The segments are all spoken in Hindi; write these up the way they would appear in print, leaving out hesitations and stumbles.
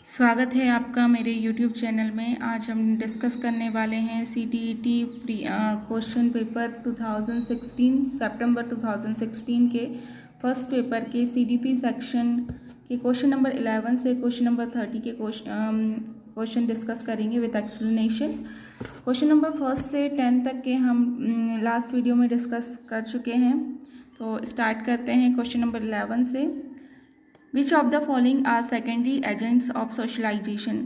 स्वागत है आपका मेरे YouTube चैनल में। आज हम डिस्कस करने वाले हैं CTET क्वेश्चन पेपर 2016 सितंबर 2016 के फर्स्ट पेपर के CDP सेक्शन के क्वेश्चन नंबर 11 से क्वेश्चन नंबर 30 के क्वेश्चन डिस्कस करेंगे with explanation. Question number first से 10 तक के हम लास्ट वीडियो में डिस्कस कर चुके हैं। तो स्टार्ट करते हैं क्वेश्चन नंबर 11 से। Which of the following are secondary agents of socialization?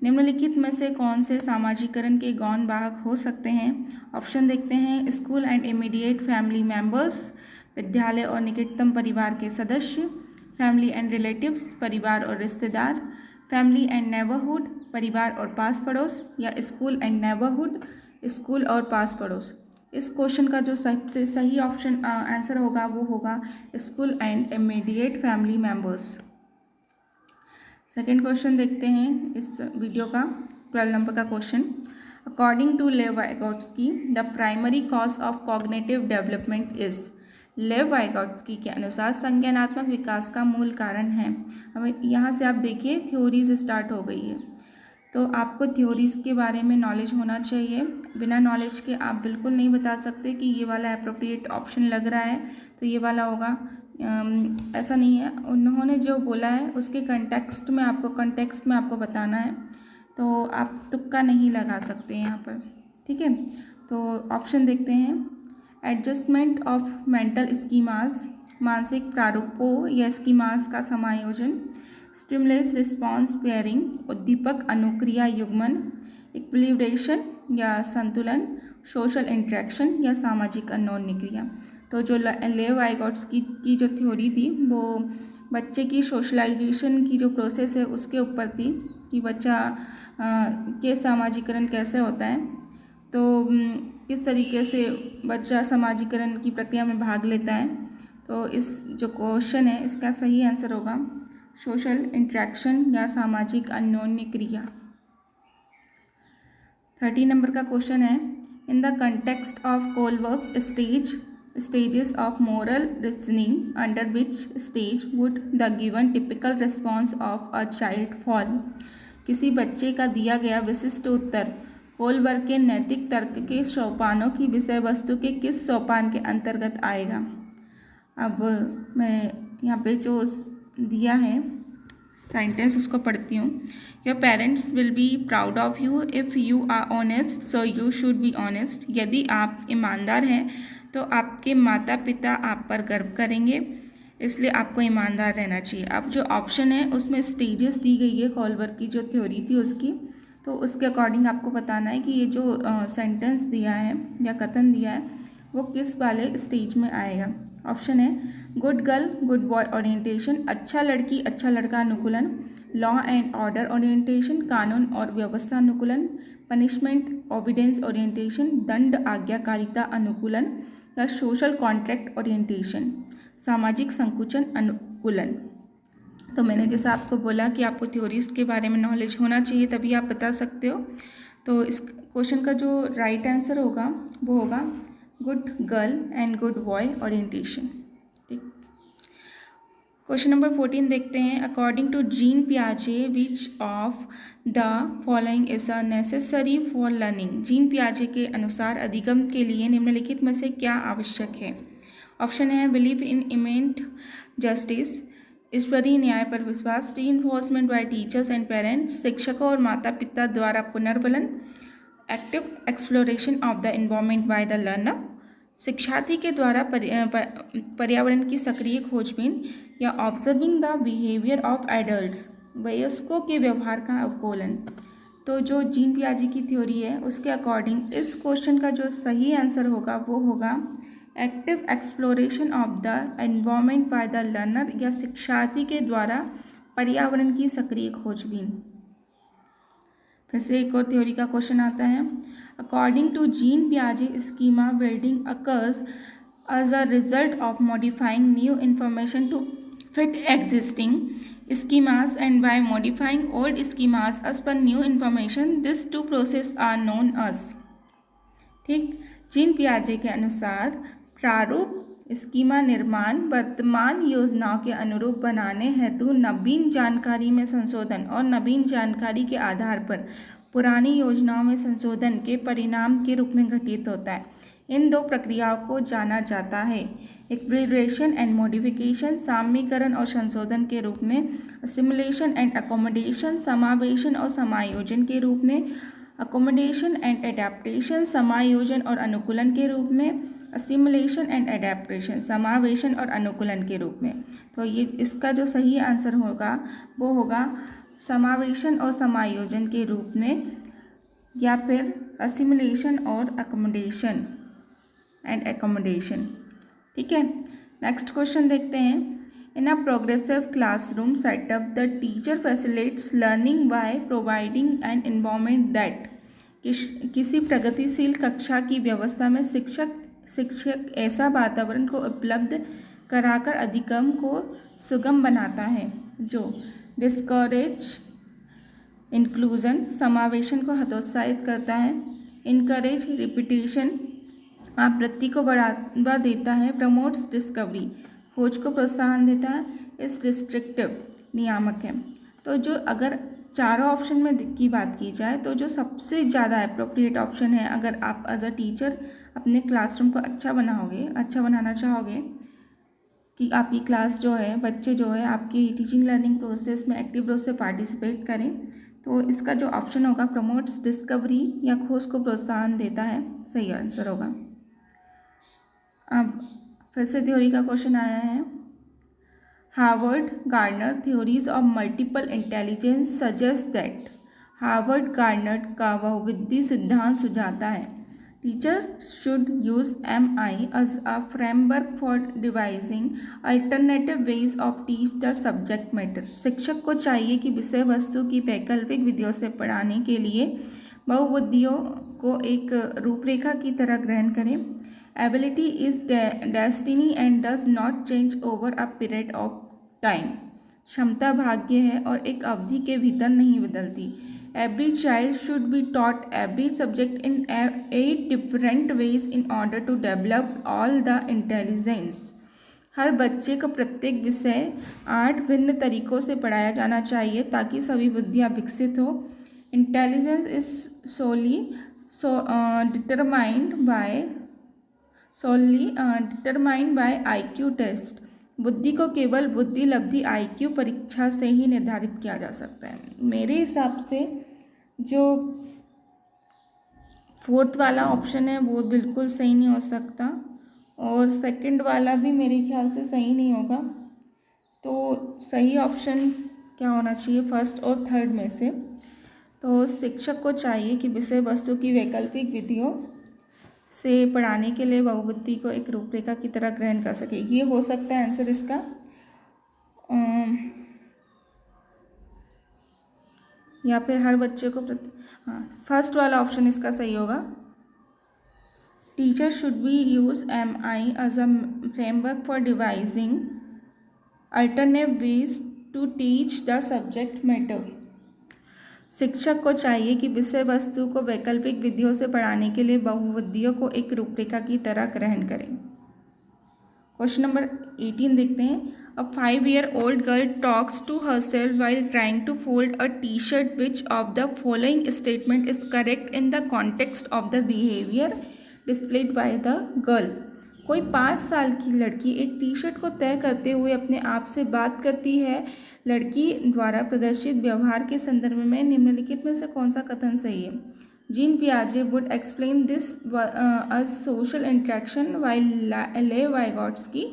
निम्नलिखित में से कौन से सामाजिकरण के गौण वाहक हो सकते हैं? ऑप्शन देखते हैं। School and immediate family members, विद्यालय और निकटतम परिवार के सदस्य, फैमिली एंड रिलेटिव्स, परिवार और रिश्तेदार, फैमिली एंड नेबरहुड, परिवार और पास पड़ोस, या स्कूल एंड नेबरहुड, स्कूल और पास पड़ोस। इस क्वेश्चन का जो सबसे सही ऑप्शन आंसर होगा वो होगा school and immediate family members. Second question देखते हैं इस वीडियो का, 12 नंबर का question. According to Lev Vygotsky the primary cause of cognitive development is. Lev Vygotsky के अनुसार संज्ञानात्मक विकास का मूल कारण है। हमें यहाँ से आप देखिए थ्योरीज स्टार्ट हो गई है, तो आपको थ्योरीज़ के बारे में नॉलेज होना चाहिए। बिना नॉलेज के आप बिल्कुल नहीं बता सकते कि ये वाला अप्रोप्रिएट ऑप्शन लग रहा है तो ये वाला होगा। ऐसा नहीं है, उन्होंने जो बोला है उसके कंटेक्स्ट में आपको बताना है, तो आप तुक्का नहीं लगा सकते यहाँ पर। ठीक है, तो ऑप्शन देखते हैं। एडजस्टमेंट ऑफ मेंटल स्कीमास, मानसिक प्रारूपों या स्कीमास का समायोजन, स्टिमुलस रिस्पॉन्स पेयरिंग, उद्दीपक अनुक्रिया युग्मन, इक्विलिब्रेशन या संतुलन, सोशल इंटरेक्शन या सामाजिक अन्योन्य क्रिया। तो जो लेव वाइगोट्स्की की जो थ्योरी थी वो बच्चे की सोशलाइजेशन की जो प्रोसेस है उसके ऊपर थी कि बच्चा के सामाजिकरण कैसे होता है, तो किस तरीके से बच्चा सामाजिकरण की प्रक्रिया में भाग लेता है। तो इस जो क्वेश्चन है इसका सही आंसर होगा सोशल इंटरेक्शन या सामाजिक अन्योन्य क्रिया। 30 नंबर का क्वेश्चन है। In the context of Kohlberg's stages of moral reasoning under which stage would the given typical response of a child fall. किसी बच्चे का दिया गया विशिष्ट उत्तर कोलबर्ग के नैतिक तर्क के सोपानों की विषय वस्तु के किस सोपान के अंतर्गत आएगा? अब मैं यहाँ पे जो दिया है सेंटेंस उसको पढ़ती हूँ। Your parents will be proud of you if you are honest, so you should be honest. यदि आप ईमानदार हैं तो आपके माता पिता आप पर गर्व करेंगे, इसलिए आपको ईमानदार रहना चाहिए। अब जो ऑप्शन है उसमें स्टेजेस दी गई है कोलबर्ग की जो थ्योरी थी उसकी, तो उसके अकॉर्डिंग आपको बताना है कि ये जो सेंटेंस दिया है या कथन दिया है वो किस वाले स्टेज में आएगा। ऑप्शन है good girl good boy orientation, अच्छा लड़की अच्छा लड़का अनुकूलन, लॉ एंड ऑर्डर ओरिएंटेशन, कानून और व्यवस्था अनुकूलन, पनिशमेंट ओबिडेंस ओरिएंटेशन, दंड आज्ञाकारिता अनुकूलन, या सोशल कॉन्ट्रैक्ट ओरिएंटेशन, सामाजिक संकुचन अनुकूलन। तो मैंने जैसा आपको बोला कि आपको थ्योरीज के बारे में नॉलेज होना चाहिए तभी आप बता सकते हो। तो इस क्वेश्चन का जो राइट आंसर होगा वो होगा good girl and good boy orientation. ठीक, क्वेश्चन नंबर 14 देखते हैं। अकॉर्डिंग टू जीन पियाजे which of the following is a necessary for learning. Jean पियाजे के अनुसार अधिगम के लिए निम्नलिखित में से क्या आवश्यक है? ऑप्शन है बिलीव इन इमेंट जस्टिस, ईश्वरीय न्याय पर विश्वास, reinforcement by teachers and parents, शिक्षकों और माता पिता द्वारा पुनर्बलन, active exploration of the environment by the learner, शिक्षार्थी के द्वारा पर्यावरण की सक्रिय खोजबीन, या observing the behaviour of adults, वयस्कों के व्यवहार का अवलोकन। तो जो जीन पियाजे की थ्योरी है उसके अकॉर्डिंग इस क्वेश्चन का जो सही आंसर होगा वो होगा active exploration of the environment by the learner, या शिक्षार्थी के द्वारा पर्यावरण की सक्रिय खोजबीन। फिर से एक और थ्योरी का क्वेश्चन आता है। अकॉर्डिंग टू जीन पियाजे schema building occurs as a result of modifying new information to fit existing schemas and by modifying old schemas as per new information, these two process are known as। ठीक, जीन पियाजे के अनुसार प्रारूप स्कीमा निर्माण वर्तमान योजनाओं के अनुरूप बनाने हेतु नवीन जानकारी में संशोधन और नवीन जानकारी के आधार पर पुरानी योजनाओं में संशोधन के परिणाम के रूप में घटित होता है। इन दो प्रक्रियाओं को जाना जाता है इक्विलिब्रेशन एंड मॉडिफिकेशन साम्यीकरण और संशोधन के रूप में, असिमुलेशन एंड अकोमोडेशन समावेशन और समायोजन के रूप में, अकोमोडेशन एंड एडेप्टेशन समायोजन और अनुकूलन के रूप में, असिमुलेशन एंड एडेप्टेशन समावेशन और अनुकूलन के रूप में। तो ये इसका जो सही आंसर होगा वो होगा समावेशन और समायोजन के रूप में, या फिर असिमुलेशन और अकोमोडेशन एंड एकोमोडेशन। ठीक है, नेक्स्ट क्वेश्चन देखते हैं। In a progressive classroom setup the teacher facilitates learning by providing an environment that. किसी प्रगतिशील कक्षा की व्यवस्था में शिक्षक ऐसा वातावरण को उपलब्ध कराकर अधिगम को सुगम बनाता है जो डिस्करेज इंक्लूजन समावेशन को हतोत्साहित करता है, इनकरेज रिपीटेशन आवृत्ति को बढ़ावा देता है, प्रमोट्स डिस्कवरी खोज को प्रोत्साहन देता है, इस रिस्ट्रिक्टिव नियामक है। तो जो अगर चारों ऑप्शन में की बात की जाए तो जो सबसे ज़्यादा अप्रोप्रिएट ऑप्शन है, अगर आप एज अ टीचर अपने क्लासरूम को अच्छा बनाना चाहोगे कि आपकी क्लास जो है, बच्चे जो है आपकी टीचिंग लर्निंग प्रोसेस में एक्टिव रूप से पार्टिसिपेट करें, तो इसका जो ऑप्शन होगा प्रमोट्स डिस्कवरी या खोज को प्रोत्साहन देता है, सही आंसर होगा। अब फिर से थ्योरी का क्वेश्चन आया है। Harvard Gardner theories of multiple intelligence suggest that. Harvard Gardner का बहुविधि सिद्धांत सुझाता है teacher should use MI as a framework for devising alternative ways of teach the subject matter. शिक्षक को चाहिए कि विषय वस्तु की वैकल्पिक विधियों से पढ़ाने के लिए बहुविधियों को एक रूपरेखा की तरह ग्रहण करें। Ability is destiny and does not change over a period of time. क्षमता भाग्य है और एक अवधि के भीतर नहीं बदलती। Every child should be taught every subject in 8 different ways in order to develop all the intelligence. हर बच्चे को प्रत्येक विषय 8 भिन्न तरीकों से पढ़ाया जाना चाहिए ताकि सभी बुद्धियाँ विकसित हो। Intelligence is solely determined by IQ test. बुद्धि को केवल बुद्धि लब्धि IQ परीक्षा से ही निर्धारित किया जा सकता है। मेरे हिसाब से जो फोर्थ वाला ऑप्शन है वो बिल्कुल सही नहीं हो सकता और सेकंड वाला भी मेरे ख्याल से सही नहीं होगा। तो सही ऑप्शन क्या होना चाहिए फर्स्ट और थर्ड में से? तो शिक्षक को चाहिए कि विषय वस्तु की वैकल्पिक विधियों से पढ़ाने के लिए बहुविधि को एक रूपरेखा की तरह ग्रहण कर सके। ये हो सकता है आंसर इसका। या फिर हर बच्चे को फर्स्ट वाला ऑप्शन इसका सही होगा। Teacher should be use MI as a framework for devising alternative ways to teach the subject matter. शिक्षक को चाहिए कि विषय वस्तु को वैकल्पिक विधियों से पढ़ाने के लिए बहुविधियों को एक रूपरेखा की तरह ग्रहण करें। क्वेश्चन नंबर 18 देखते हैं। अ 5-year-old girl talks to herself while trying to fold a T-shirt. Which of the following statement is correct in the context of the behavior displayed by the girl? कोई 5 साल की लड़की एक टी-शर्ट को तय करते हुए अपने आप से बात करती है। लड़की द्वारा प्रदर्शित व्यवहार के संदर्भ में निम्नलिखित में से कौन सा कथन सही है? जीन पियाजे would explain this as social interaction while Lev Vygotsky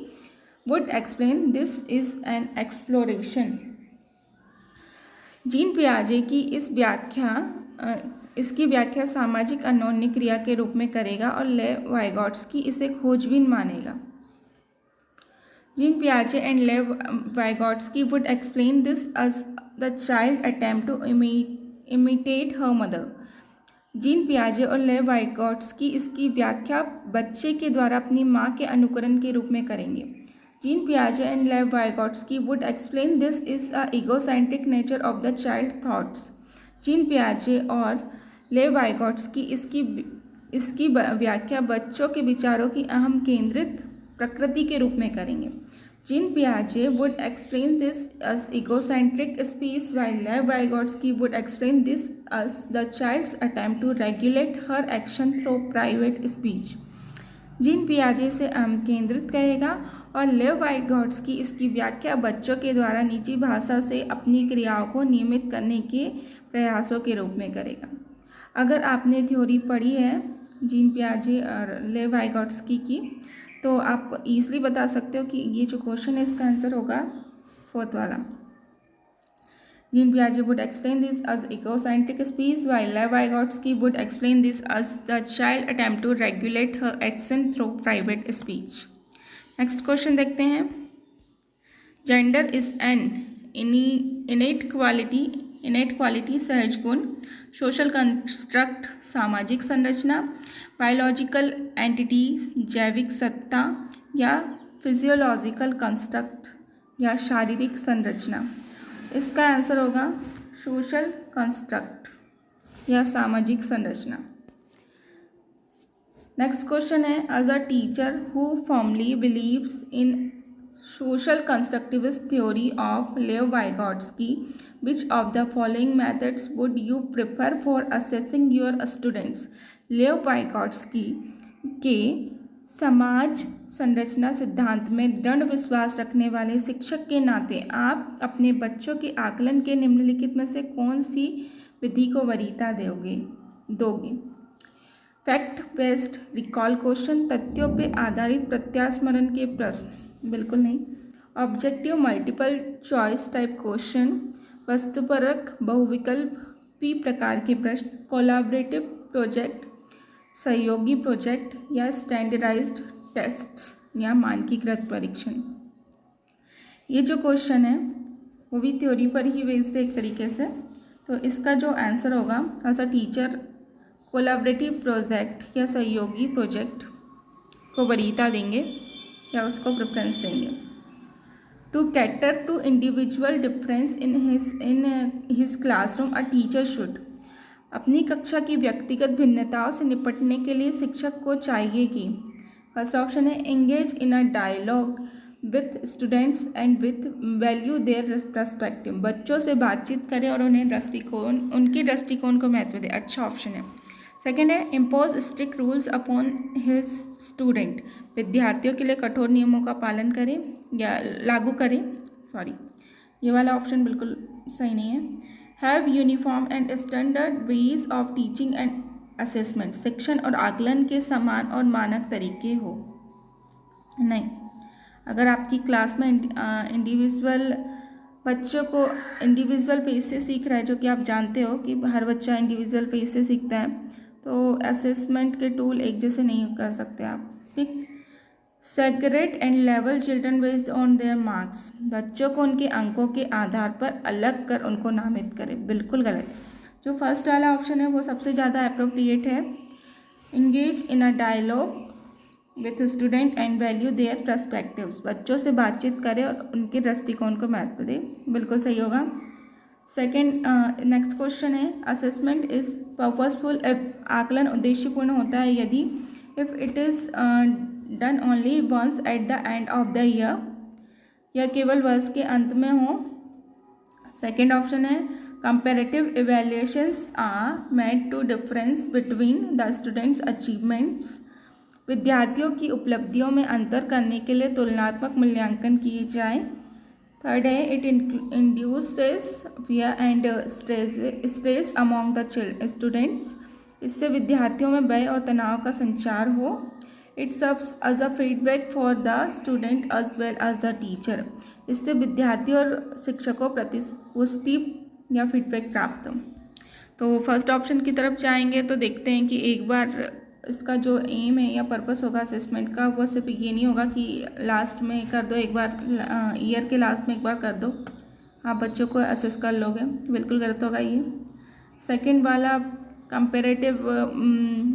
would explain this is an exploration. Jean पियाजे की इसकी व्याख्या सामाजिक अन्योन्य क्रिया के रूप में करेगा और लेव वाइगॉट्स्की इसे खोजबीन मानेगा। जीन पियाजे and Lev Vygotsky would explain this as the child attempt to imitate her mother. Jean पियाजे और लेव वाइगॉट्स्की इसकी व्याख्या बच्चे के द्वारा अपनी माँ के अनुकरण के रूप में करेंगे। जीन पियाजे and Lev Vygotsky would explain this is a egocentric nature of the child thoughts. Jean पियाजे और लेव वाइगॉट्स्की इसकी व्याख्या बच्चों के विचारों की अहम केंद्रित प्रकृति के रूप में करेंगे। जीन पियाजे would explain this as egocentric speech while Lev Vygotsky would explain this as the child's attempt to regulate her action through private speech। Jean पियाजे से केंद्रित कहेगा और लेव वाइगॉट्स्की इसकी व्याख्या बच्चों के द्वारा निजी भाषा से अपनी क्रियाओं को नियमित करने के प्रयासों के रूप में करेगा। अगर आपने थ्योरी पढ़ी है जीन पियाजे और लेव वाइगॉट्स्की की तो आप इजीली बता सकते हो कि ये जो क्वेश्चन है इसका आंसर होगा फोर्थ वाला। Jean Piaget would explain this as egocentric speech, while Lev Vygotsky would explain this as the child attempt to regulate her action through private speech। Next question देखते हैं। जेंडर इज एन इनेट क्वालिटी सहज गुण, सोशल कंस्ट्रक्ट सामाजिक संरचना, बायोलॉजिकल एंटिटी जैविक सत्ता या फिजियोलॉजिकल कंस्ट्रक्ट या शारीरिक संरचना। इसका आंसर होगा सोशल कंस्ट्रक्ट या सामाजिक संरचना। नेक्स्ट क्वेश्चन है, as a teacher who formally believes in social constructivist theory of Lev Vygotsky, which of the following methods would you prefer for assessing your students? लेव वाइगॉट्स्की के समाज संरचना सिद्धांत में दृढ़ विश्वास रखने वाले शिक्षक के नाते आप अपने बच्चों के आकलन के निम्नलिखित में से कौन सी विधि को वरीयता दोगे? फैक्ट बेस्ड रिकॉल क्वेश्चन, तथ्यों पे आधारित प्रत्यास्मरण के प्रश्न, बिल्कुल नहीं। Objective multiple choice type question, वस्तुपरक बहुविकल्पी प्रकार के प्रश्न, कोलैबोरेटिव प्रोजेक्ट, सहयोगी प्रोजेक्ट या स्टैंडर्डाइज्ड टेस्ट्स या मानकीकृत परीक्षण। ये जो क्वेश्चन है वो भी थ्योरी पर ही बेस्ड है एक तरीके से। तो इसका जो आंसर होगा, as a teacher collaborative project या सहयोगी प्रोजेक्ट को वरीयता देंगे या उसको प्रेफरेंस देंगे। To cater to individual difference in his classroom a teacher should, अपनी कक्षा की व्यक्तिगत भिन्नताओं से निपटने के लिए शिक्षक को चाहिए कि, फर्स्ट ऑप्शन है engage in a dialogue with students and with value their perspective, बच्चों से बातचीत करें और उनके दृष्टिकोण को महत्व दे, अच्छा ऑप्शन है। सेकेंड है impose strict rules upon his student, विद्यार्थियों के लिए कठोर नियमों का पालन करें या लागू करें, ये वाला ऑप्शन बिल्कुल सही नहीं है। Have uniform and standard ways of teaching and assessment, शिक्षण और आकलन के समान और मानक तरीके हो, नहीं। अगर आपकी क्लास में इंडिविजुअल बच्चों को इंडिविजुअल पेज से सीख रहा है, जो कि आप जानते हो कि हर बच्चा इंडिविजुअल पेज से सीखता है, तो असेसमेंट के टूल एक जैसे नहीं कर सकते आप, ठीक। सेग्रेट एंड लेवल children based on their marks, बच्चों को उनके अंकों के आधार पर अलग कर उनको नामित करें, बिल्कुल गलत। जो फर्स्ट वाला ऑप्शन है वो सबसे ज़्यादा अप्रोप्रिएट है। Engage in a dialogue with student and value their perspectives, बच्चों से बातचीत करें और उनके दृष्टिकोण को महत्व दें, बिल्कुल सही होगा। सेकेंड नेक्स्ट क्वेश्चन है, असेसमेंट इज पर्पसफुल, आकलन उद्देश्यपूर्ण होता है यदि if it is done only once at the end of the year, यह केवल वर्ष के अंत में हो। सेकेंड ऑप्शन है comparative evaluations are made to difference between the students achievements, विद्यार्थियों की उपलब्धियों में अंतर करने के लिए तुलनात्मक मूल्यांकन किए जाएं। थर्ड है it induces fear and stress among the students, इससे विद्यार्थियों में भय और तनाव का संचार हो। It serves as a feedback for the student as well as the teacher, इससे विद्यार्थी और शिक्षकों प्रतिपुष्टि या फीडबैक प्राप्त हो। तो फर्स्ट ऑप्शन की तरफ जाएंगे तो देखते हैं कि एक बार इसका जो एम है या पर्पस होगा असेसमेंट का, वो सिर्फ ये नहीं होगा कि लास्ट में कर दो, एक बार ईयर के लास्ट में एक बार कर दो, आप बच्चों को असेस कर लोगे, बिल्कुल गलत होगा ये। सेकंड वाला कंपैरेटिव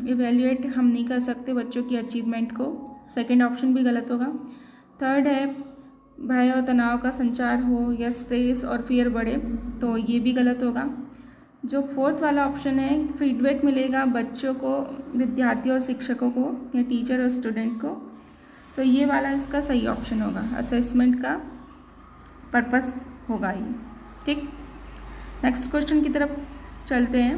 इवैल्यूएट हम नहीं कर सकते बच्चों की अचीवमेंट को, सेकंड ऑप्शन भी गलत होगा। थर्ड है भय और तनाव का संचार हो या स्ट्रेस और फियर बढ़े, तो ये भी गलत होगा। जो फोर्थ वाला ऑप्शन है फीडबैक मिलेगा बच्चों को, विद्यार्थियों और शिक्षकों को या टीचर और स्टूडेंट को, तो ये वाला इसका सही ऑप्शन होगा, असेसमेंट का पर्पस होगा ये। ठीक, नेक्स्ट क्वेश्चन की तरफ चलते हैं।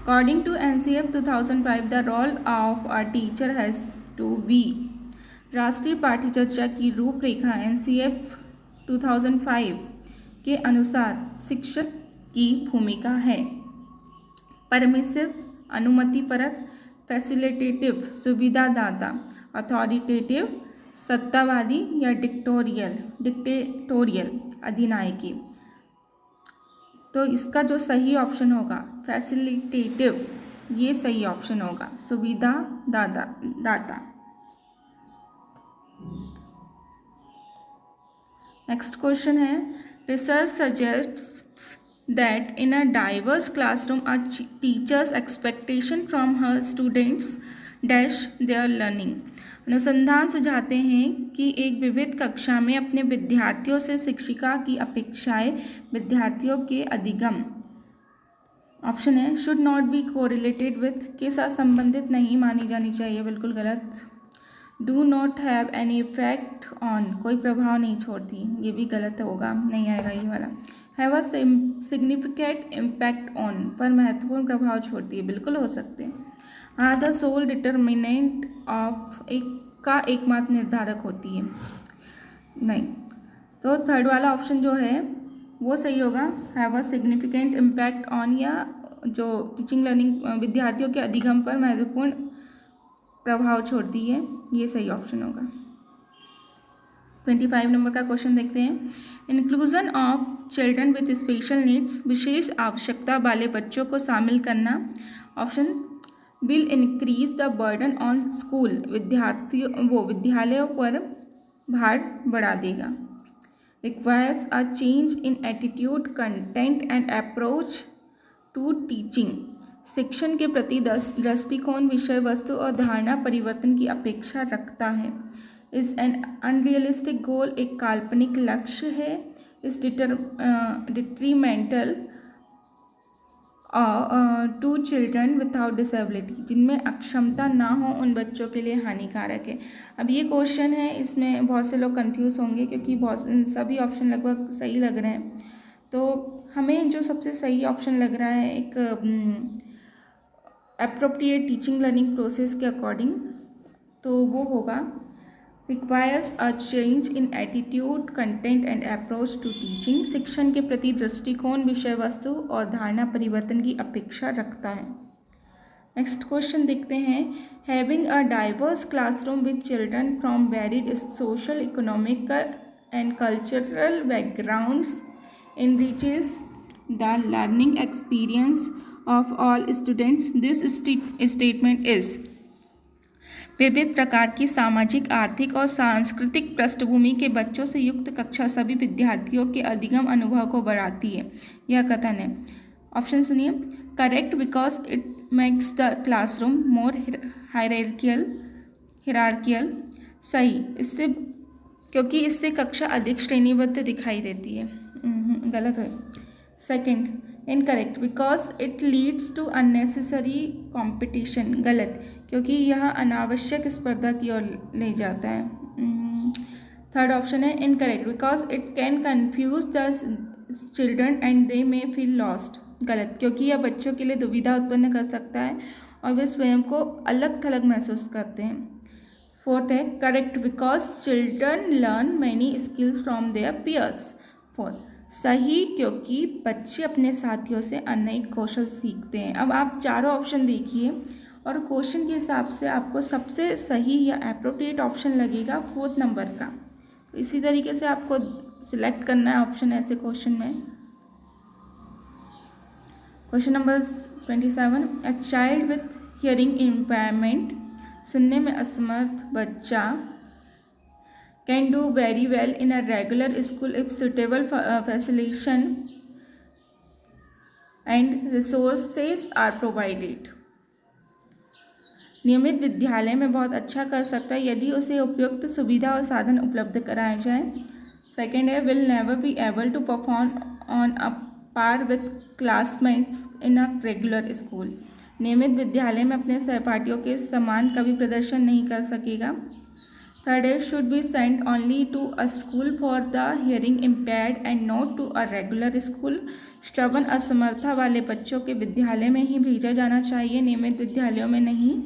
According to NCF 2005 the role of a teacher has to be. राष्ट्रीय पाठ्यचर्या की रूपरेखा NCF 2005 के अनुसार शिक्षक की भूमिका है परमिसिव अनुमतिपरक, फैसिलिटेटिव सुविधादाता, अथॉरिटेटिव सत्तावादी या डिक्टेटोरियल अधिनायकी। तो इसका जो सही ऑप्शन होगा फैसिलिटेटिव, ये सही ऑप्शन होगा, सुविधा दाता। नेक्स्ट क्वेश्चन है, research suggests that in a diverse classroom a teachers expectation from her students dash there learning. अनुसंधान सुझाते हैं कि एक विविध कक्षा में अपने विद्यार्थियों से शिक्षिका की अपेक्षाएं विद्यार्थियों के अधिगम, ऑप्शन है should not be correlated with, के साथ संबंधित नहीं मानी जानी चाहिए, बिल्कुल गलत। Do not have any effect on, कोई प्रभाव नहीं छोड़ती, ये भी गलत होगा, नहीं आएगा ये वाला। Have a significant impact on, पर महत्वपूर्ण प्रभाव छोड़ती है, बिल्कुल हो सकते हैं। Are the sole determinant of, एकमात्र निर्धारक होती है, नहीं। तो थर्ड वाला ऑप्शन जो है वो सही होगा, have a significant impact on, या जो टीचिंग लर्निंग विद्यार्थियों के अधिगम पर महत्वपूर्ण प्रभाव छोड़ती है, ये सही ऑप्शन होगा। 25 नंबर का क्वेश्चन देखते हैं। Inclusion of children with special needs, विशेष आवश्यकता वाले बच्चों को शामिल करना, option will increase the burden on school, विद्यालयों पर भार बढ़ा देगा। Requires a change in attitude, content and approach to teaching, शिक्षण के प्रति दृष्टिकोण, विषय वस्तु और धारणा परिवर्तन की अपेक्षा टूटता है। इज एन अनरियलिस्टिक गोल, एक काल्पनिक लक्ष्य है। Is detrimental to children without disability, जिनमें अक्षमता ना हो उन बच्चों के लिए हानिकारक है। अब ये क्वेश्चन है, इसमें बहुत से लोग कंफ्यूज होंगे क्योंकि सभी ऑप्शन लगभग सही लग रहे हैं। तो हमें जो सबसे सही ऑप्शन लग रहा है एक एप्रोप्रिएट टीचिंग लर्निंग प्रोसेस के अकॉर्डिंग, तो वो होगा requires a change in attitude, content and approach to teaching, शिक्षण के प्रति दृष्टिकोण, विषय वस्तु और धारणा परिवर्तन की अपेक्षा रखता है। नेक्स्ट क्वेश्चन देखते हैं। Having a diverse classroom with children from varied social, economic and cultural backgrounds enriches the learning experience of all students. This statement is, विविध प्रकार की सामाजिक, आर्थिक और सांस्कृतिक पृष्ठभूमि के बच्चों से युक्त कक्षा सभी विद्यार्थियों के अधिगम अनुभव को बढ़ाती है, यह कथन है। ऑप्शन सुनिए। Correct, because it makes the classroom more hierarchical, सही, इससे क्योंकि इससे कक्षा अधिक श्रेणीबद्ध दिखाई देती है, गलत है। Second, incorrect, because it leads to unnecessary competition, गलत, क्योंकि यह अनावश्यक स्पर्धा की ओर ले जाता है। थर्ड ऑप्शन है incorrect, because it can confuse the children and they may feel lost, गलत, क्योंकि यह बच्चों के लिए दुविधा उत्पन्न कर सकता है और वे स्वयं को अलग थलग महसूस करते हैं। फोर्थ है correct, because children learn many skills from there piers. Fourth, सही, क्योंकि बच्चे अपने साथियों से अनेक कौशल सीखते हैं। अब आप चारों ऑप्शन देखिए और क्वेश्चन के हिसाब से आपको सबसे सही या एप्रोप्रिएट ऑप्शन लगेगा फोर्थ नंबर का। तो इसी तरीके से आपको सिलेक्ट करना है ऑप्शन ऐसे क्वेश्चन में। Question number 27, a child with hearing impairment, सुनने में असमर्थ बच्चा, can do very well in a regular school if suitable facilitation and resources are provided. नियमित विद्यालय में बहुत अच्छा कर सकता है यदि उसे उपयुक्त सुविधा और साधन उपलब्ध कराए जाए। सेकेंड है will never be able to perform on a par with classmates in a regular school. नियमित विद्यालय में अपने सहपाठियों के समान कभी प्रदर्शन नहीं कर सकेगा। थर्ड है should be sent only to a school for the hearing impaired and not to a regular school. श्रवण असमर्था वाले बच्चों के विद्यालय में ही भेजा जाना चाहिए, नियमित विद्यालयों में नहीं।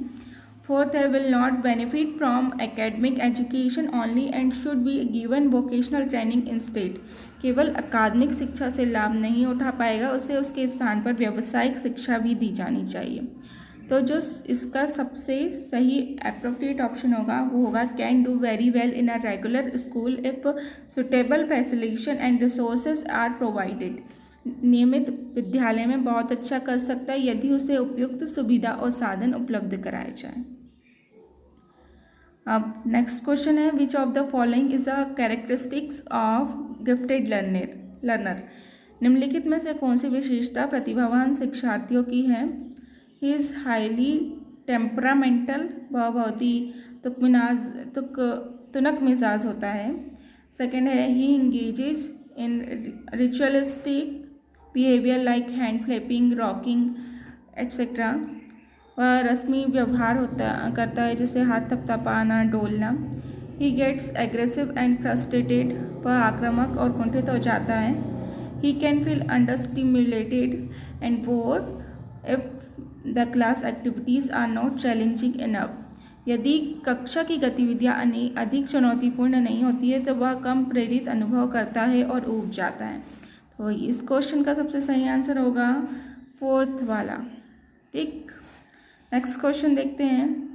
फोर्थ है will not benefit from academic education only and should be given vocational training instead. केवल अकादमिक शिक्षा से लाभ नहीं उठा पाएगा, उसे उसके स्थान पर व्यावसायिक शिक्षा भी दी जानी चाहिए। तो जो इसका सबसे सही एप्रोप्रिएट ऑप्शन होगा वो होगा can do very well in a regular school if suitable facilitation and resources are provided. नियमित विद्यालय में बहुत अच्छा कर सकता है यदि उसे उपयुक्त सुविधा और साधन उपलब्ध कराए जाए। अब नेक्स्ट क्वेश्चन है विच of the following is a characteristics of gifted learner. निम्नलिखित में से कौन सी विशेषता प्रतिभावान शिक्षार्थियों की है। ही इज़ हाईली टेम्परामेंटल, वह बहुत ही तुनक मिजाज होता है। सेकेंड है he engages in ritualistic behaviour like hand flapping, rocking etcetera. वह रस्मी व्यवहार करता है जैसे हाथ थपथपाना, डोलना। He gets aggressive and frustrated, वह आक्रामक और कुंठित हो जाता है। He can feel under stimulated and bored if the class activities are not challenging enough. यदि कक्षा की गतिविधियाँ अधिक चुनौतीपूर्ण नहीं होती है तो वह कम प्रेरित अनुभव करता है और ऊब जाता है। तो इस क्वेश्चन का सबसे सही आंसर होगा फोर्थ वाला। ठीक, नेक्स्ट क्वेश्चन देखते हैं।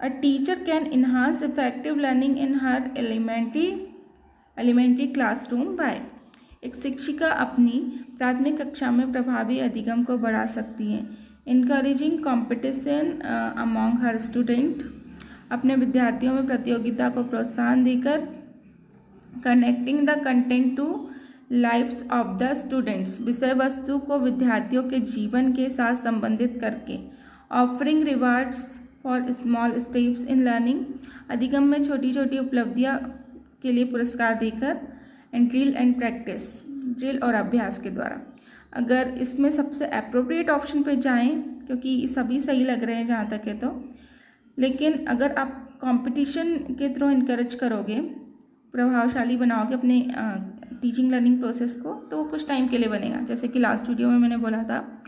A teacher can enhance effective learning in her elementary classroom by. एक शिक्षिका अपनी प्राथमिक कक्षा में प्रभावी अधिगम को बढ़ा सकती है। Encouraging competition among her student, अपने विद्यार्थियों में प्रतियोगिता को प्रोत्साहन देकर। Connecting the content to lives of the students, विषय वस्तु को विद्यार्थियों के जीवन के साथ संबंधित करके। Offering rewards for small steps in learning, अधिगम में छोटी छोटी उपलब्धियां के लिए पुरस्कार देकर। And drill and practice, drill और अभ्यास के द्वारा। अगर इसमें सबसे अप्रोप्रिएट ऑप्शन पे जाएं, क्योंकि सभी सही लग रहे हैं जहाँ तक है तो, लेकिन अगर आप कंपटीशन के थ्रू इनकरेज करोगे, प्रभावशाली बनाओगे अपने टीचिंग लर्निंग प्रोसेस को, तो वो कुछ टाइम के लिए बनेगा, जैसे कि लास्ट वीडियो में मैंने बोला था।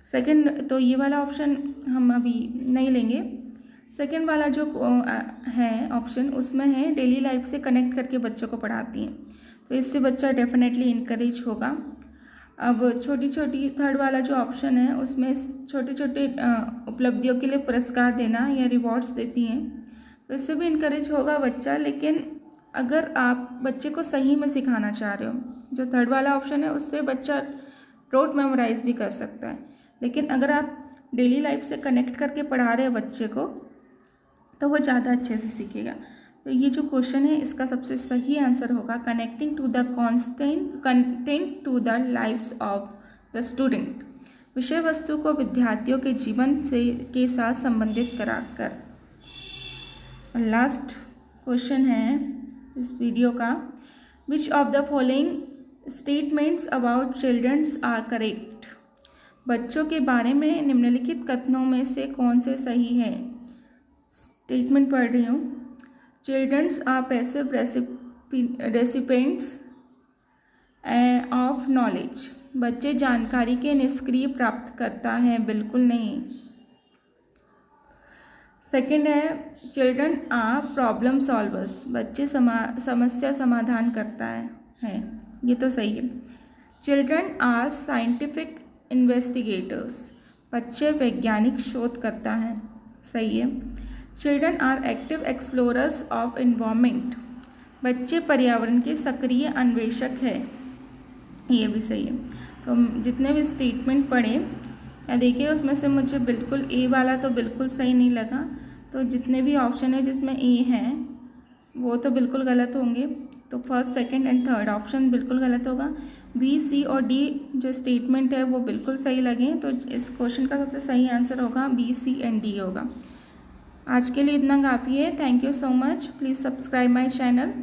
सेकंड, तो ये वाला ऑप्शन हम अभी नहीं लेंगे। सेकंड वाला जो है ऑप्शन, उसमें है डेली लाइफ से कनेक्ट करके बच्चों को पढ़ाती हैं, तो इससे बच्चा डेफिनेटली इनकरेज होगा। अब छोटी छोटी थर्ड वाला जो ऑप्शन है उसमें छोटे छोटे उपलब्धियों के लिए पुरस्कार देना या रिवॉर्ड्स देती हैं, तो इससे भी इनकरेज होगा बच्चा। लेकिन अगर आप बच्चे को सही में सिखाना चाह रहे हो, जो थर्ड वाला ऑप्शन है उससे बच्चा रोट मेमोराइज भी कर सकता है, लेकिन अगर आप डेली लाइफ से कनेक्ट करके पढ़ा रहे हो बच्चे को तो वो ज़्यादा अच्छे से सीखेगा। तो ये जो क्वेश्चन है इसका सबसे सही आंसर होगा connecting to the content to the lives of the student, विषय वस्तु को विद्यार्थियों के जीवन के साथ संबंधित कराकर। लास्ट क्वेश्चन है इस वीडियो का, which of the following statements about childrens are correct. बच्चों के बारे में निम्नलिखित कथनों में से कौन से सही है। स्टेटमेंट पढ़ रही हूँ। Childrens are passive recipients of knowledge, बच्चे जानकारी के निष्क्रिय प्राप्त करता है, बिल्कुल नहीं। सेकंड है चिल्ड्रन आर प्रॉब्लम सॉल्वर्स, बच्चे समस्या समाधान करता है, ये तो सही है। चिल्ड्रन आर साइंटिफिक इन्वेस्टिगेटर्स, बच्चे वैज्ञानिक शोध करता है, सही है। Children are active explorers of environment, बच्चे पर्यावरण के सक्रिय अन्वेषक है, ये भी सही है। तो जितने भी स्टेटमेंट पढ़े या देखिए उसमें से मुझे बिल्कुल ए वाला तो बिल्कुल सही नहीं लगा, तो जितने भी ऑप्शन है जिसमें ए हैं वो तो बिल्कुल गलत होंगे। तो first, second and third option बिल्कुल गलत होगा। बी, सी और डी जो स्टेटमेंट है वो बिल्कुल सही लगे, तो इस क्वेश्चन का सबसे सही आंसर होगा बी, सी एंड डी होगा। आज के लिए इतना काफ़ी है। Thank you so much. Please subscribe my channel.